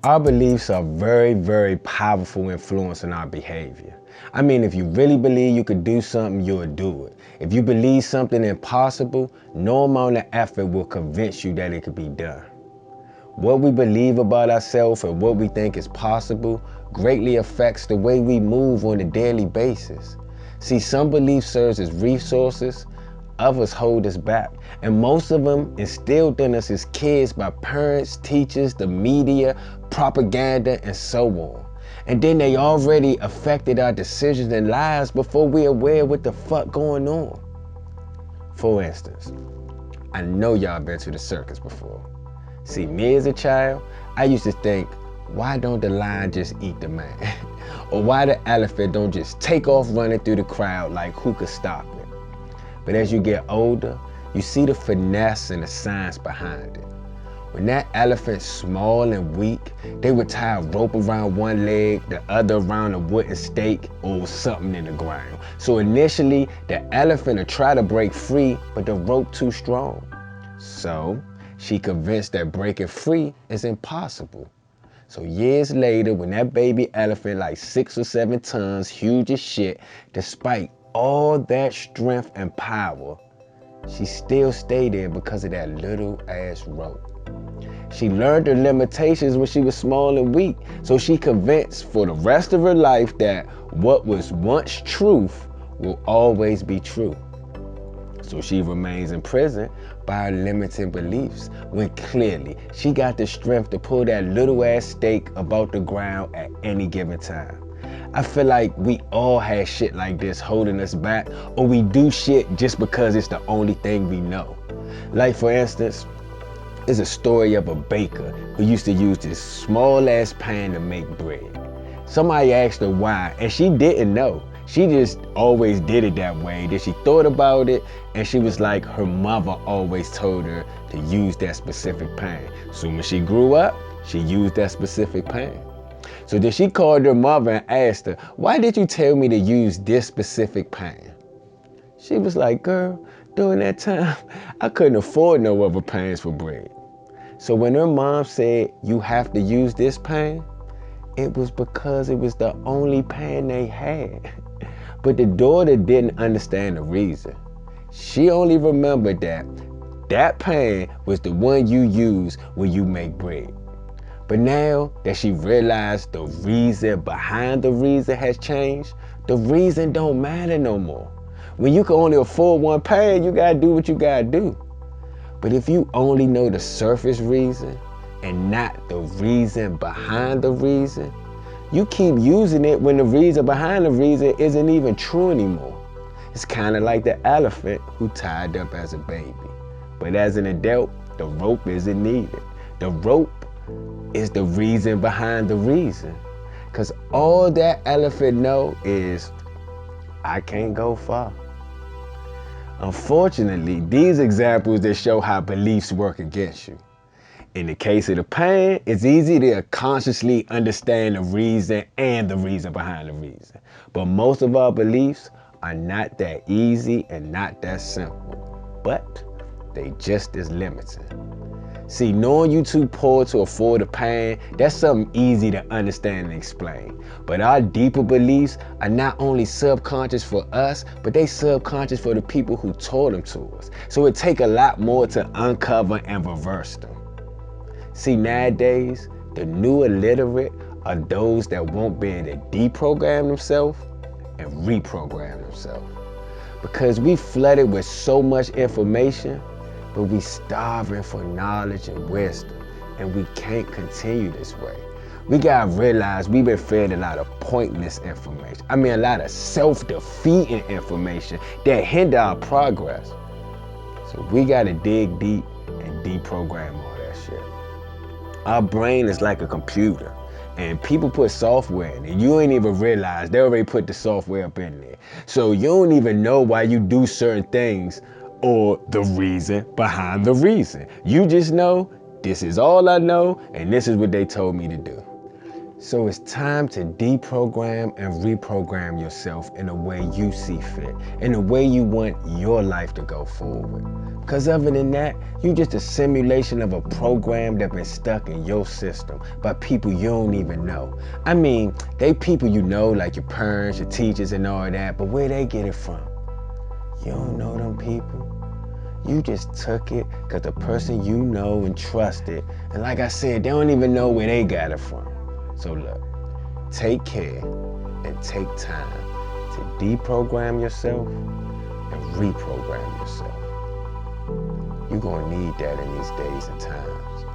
Our beliefs are very, very powerful influence on our behavior. I mean, if you really believe you could do something, you'll do it. If you believe something impossible, no amount of effort will convince you that it could be done. What we believe about ourselves and what we think is possible greatly affects the way we move on a daily basis. See, some beliefs serve as resources, others hold us back, and most of them instilled in us as kids by parents, teachers, the media, propaganda, and so on. And then they already affected our decisions and lives before we're aware what the fuck going on. For instance, I know y'all been to the circus before. See, me as a child, I used to think, why don't the lion just eat the man? Or why the elephant don't just take off running through the crowd, like who could stop it? But as you get older, you see the finesse and the science behind it. When that elephant's small and weak, they would tie a rope around one leg, the other around a wooden stake or something in the ground. So initially, the elephant would try to break free, but the rope too strong. So she convinced that breaking free is impossible. So years later, when that baby elephant, like 6 or 7 tons, huge as shit, despite all that strength and power, she still stayed there because of that little ass rope. She learned her limitations when she was small and weak, so she convinced for the rest of her life that what was once truth will always be true. So she remains in prison by her limiting beliefs, when clearly she got the strength to pull that little ass stake about the ground at any given time. I feel like we all had shit like this holding us back, or we do shit just because it's the only thing we know. Like for instance, there's a story of a baker who used to use this small ass pan to make bread. Somebody asked her why, and she didn't know. She just always did it that way. Then she thought about it, and she was like, her mother always told her to use that specific pan. So when she grew up, she used that specific pan. So then she called her mother and asked her, why did you tell me to use this specific pan? She was like, girl, during that time, I couldn't afford no other pans for bread. So when her mom said, you have to use this pan, it was because it was the only pan they had. But the daughter didn't understand the reason. She only remembered that that pan was the one you use when you make bread. But now that she realized the reason behind the reason has changed, the reason don't matter no more. When you can only afford one pan, you gotta do what you gotta do. But if you only know the surface reason and not the reason behind the reason, you keep using it when the reason behind the reason isn't even true anymore. It's kind of like the elephant who tied up as a baby. But as an adult, the rope isn't needed. The rope is the reason behind the reason. Because all that elephant know is, I can't go far. Unfortunately, these examples that show how beliefs work against you. In the case of the pan, it's easy to consciously understand the reason and the reason behind the reason. But most of our beliefs are not that easy and not that simple. But they just as limiting. See, knowing you too poor to afford a pan, that's something easy to understand and explain. But our deeper beliefs are not only subconscious for us, but they subconscious for the people who taught them to us. So it takes a lot more to uncover and reverse them. See, nowadays, the new illiterate are those that won't be able to deprogram themselves and reprogram themselves. Because we flooded with so much information, but we starving for knowledge and wisdom, and we can't continue this way. We gotta realize we've been fed a lot of pointless information. I mean, a lot of self-defeating information that hinder our progress. So we gotta dig deep and deprogram all that shit. Our brain is like a computer, and people put software in it. You ain't even realize they already put the software up in there. So you don't even know why you do certain things or the reason behind the reason. You just know, this is all I know, and this is what they told me to do. So it's time to deprogram and reprogram yourself in a way you see fit, in the way you want your life to go forward. Because other than that, you just a simulation of a program that's been stuck in your system by people you don't even know. I mean, they people you know, like your parents, your teachers and all that, but where they get it from? You don't know them people. You just took it because the person you know and trusted, and like I said, they don't even know where they got it from. So look, take care and take time to deprogram yourself and reprogram yourself. You're gonna need that in these days and times.